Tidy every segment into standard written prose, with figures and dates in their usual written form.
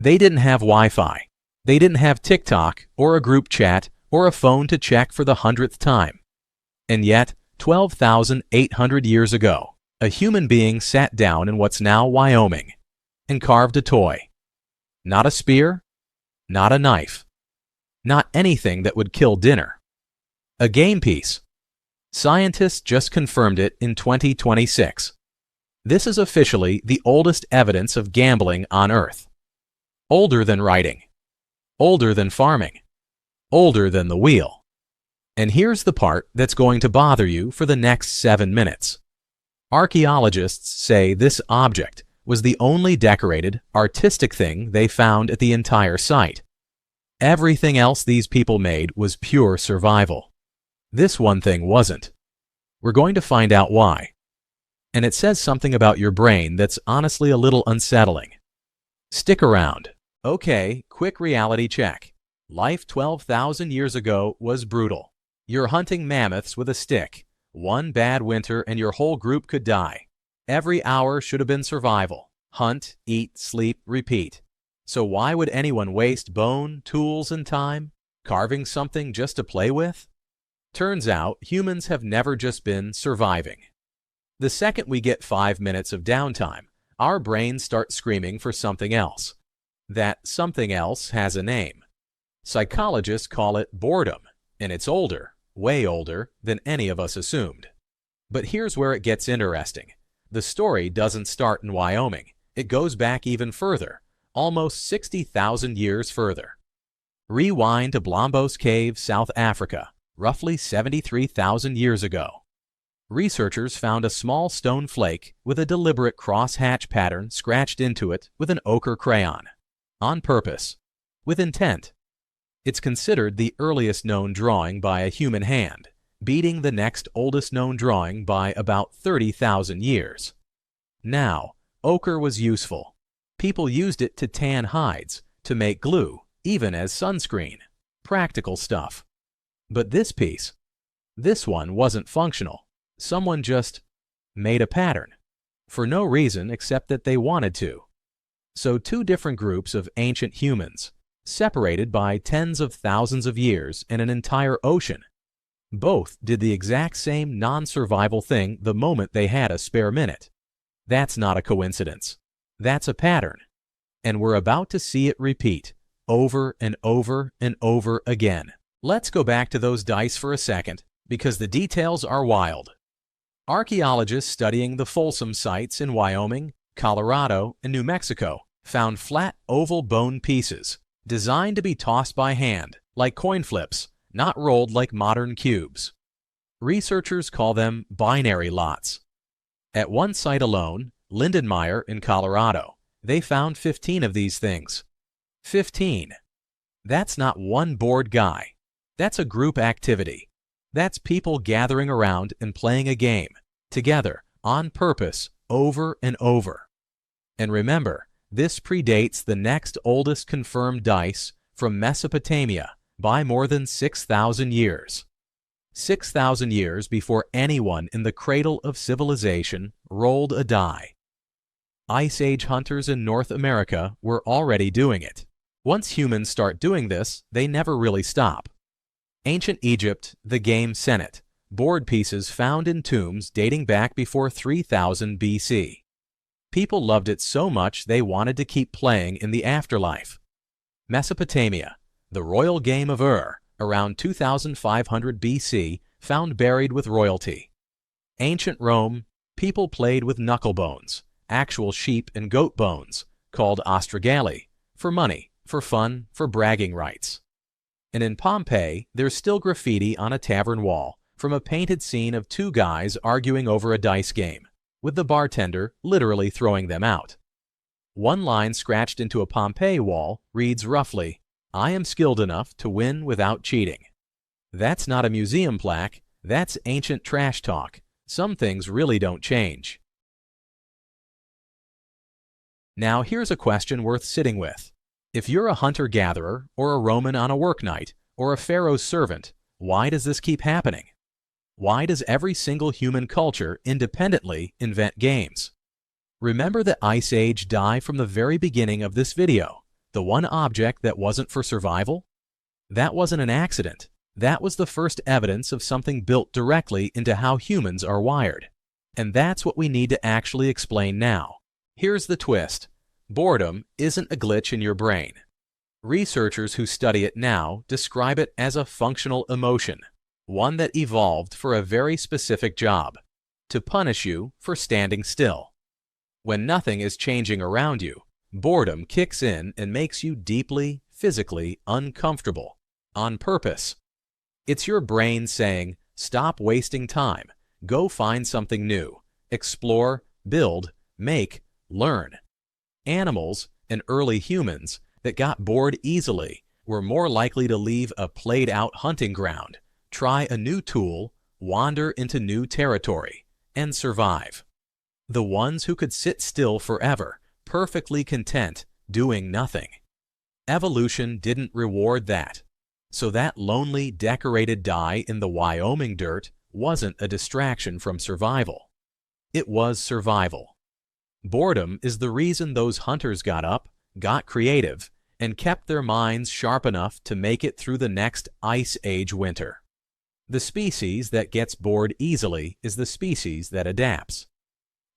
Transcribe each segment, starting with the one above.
They didn't have Wi-Fi. They didn't have TikTok or a group chat or a phone to check for the 100th time. And yet, 12,800 years ago, a human being sat down in what's now Wyoming and carved a toy. Not a spear, not a knife, not anything that would kill dinner. A game piece. Scientists just confirmed it in 2026. This is officially the oldest evidence of gambling on Earth. Older than writing. Older than farming. Older than the wheel. And here's the part that's going to bother you for the next 7 minutes. Archaeologists say this object was the only decorated, artistic thing they found at the entire site. Everything else these people made was pure survival. This one thing wasn't. We're going to find out why. And it says something about your brain that's honestly a little unsettling. Stick around. Okay, quick reality check. Life 12,000 years ago was brutal. You're hunting mammoths with a stick. One bad winter and your whole group could die. Every hour should have been survival. Hunt, eat, sleep, repeat. So why would anyone waste bone, tools, and time carving something just to play with? Turns out humans have never just been surviving. The second we get 5 minutes of downtime, our brains start screaming for something else. That something else has a name. Psychologists call it boredom, and it's older, way older, than any of us assumed. But here's where it gets interesting. The story doesn't start in Wyoming. It goes back even further, almost 60,000 years further. Rewind to Blombos Cave, South Africa, roughly 73,000 years ago. Researchers found a small stone flake with a deliberate cross-hatch pattern scratched into it with an ochre crayon. On purpose. With intent. It's considered the earliest known drawing by a human hand, beating the next oldest known drawing by about 30,000 years. Now, ochre was useful. People used it to tan hides, to make glue, even as sunscreen. Practical stuff. But this piece, this one wasn't functional. Someone just made a pattern, for no reason except that they wanted to. So two different groups of ancient humans, separated by tens of thousands of years and an entire ocean, both did the exact same non-survival thing the moment they had a spare minute. That's not a coincidence. That's a pattern. And we're about to see it repeat, over and over and over again. Let's go back to those dice for a second, because the details are wild. Archaeologists studying the Folsom sites in Wyoming, Colorado, and New Mexico found flat oval bone pieces designed to be tossed by hand, like coin flips, not rolled like modern cubes. Researchers call them binary lots. At one site alone, Lindenmeyer in Colorado, they found 15 of these things. 15. That's not one bored guy. That's a group activity. That's people gathering around and playing a game, together, on purpose, over and over. And remember, this predates the next oldest confirmed dice from Mesopotamia by more than 6,000 years. 6,000 years before anyone in the cradle of civilization rolled a die. Ice Age hunters in North America were already doing it. Once humans start doing this, they never really stop. Ancient Egypt, the game senet, board pieces found in tombs dating back before 3000 BC. People loved it so much they wanted to keep playing in the afterlife. Mesopotamia, the royal game of around 2500 BC, found buried with royalty. Ancient Rome, people played with knuckle bones, actual sheep and goat bones, called ostrigali, for money, for fun, for bragging rights. And in Pompeii, there's still graffiti on a tavern wall from a painted scene of two guys arguing over a dice game, with the bartender literally throwing them out. One line scratched into a Pompeii wall reads roughly, "I am skilled enough to win without cheating." That's not a museum plaque, that's ancient trash talk. Some things really don't change. Now here's a question worth sitting with. If you're a hunter-gatherer, or a Roman on a work night, or a pharaoh's servant, why does this keep happening? Why does every single human culture independently invent games? Remember the Ice Age die from the very beginning of this video. The one object that wasn't for survival? That wasn't an accident. That was the first evidence of something built directly into how humans are wired. And that's what we need to actually explain now. Here's the twist. Boredom isn't a glitch in your brain. Researchers who study it now describe it as a functional emotion, one that evolved for a very specific job, to punish you for standing still. When nothing is changing around you, boredom kicks in and makes you deeply, physically uncomfortable, on purpose. It's your brain saying, stop wasting time, go find something new, explore, build, make, learn. Animals, and early humans, that got bored easily were more likely to leave a played-out hunting ground, try a new tool, wander into new territory, and survive. The ones who could sit still forever, perfectly content, doing nothing. Evolution didn't reward that. So that lonely, decorated die in the Wyoming dirt wasn't a distraction from survival. It was survival. Boredom is the reason those hunters got up, got creative, and kept their minds sharp enough to make it through the next ice age winter. The species that gets bored easily is the species that adapts.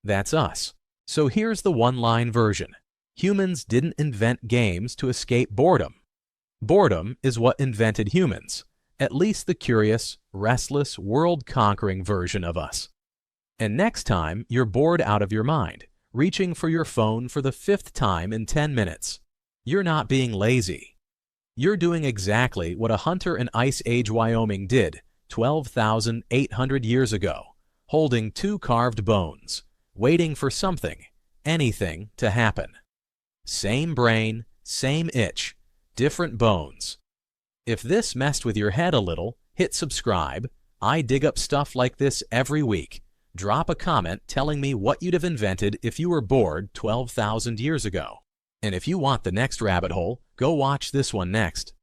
That's us. So here's the one-line version. Humans didn't invent games to escape boredom. Boredom is what invented humans, at least the curious, restless, world-conquering version of us. And next time you're bored out of your mind, reaching for your phone for the 5th time in 10 minutes, you're not being lazy. You're doing exactly what a hunter in Ice Age Wyoming did 12,800 years ago, holding 2 carved bones, waiting for something, anything, to happen. Same brain, same itch, different bones. If this messed with your head a little, hit subscribe. I dig up stuff like this every week. Drop a comment telling me what you'd have invented if you were bored 12,000 years ago. And if you want the next rabbit hole, go watch this one next.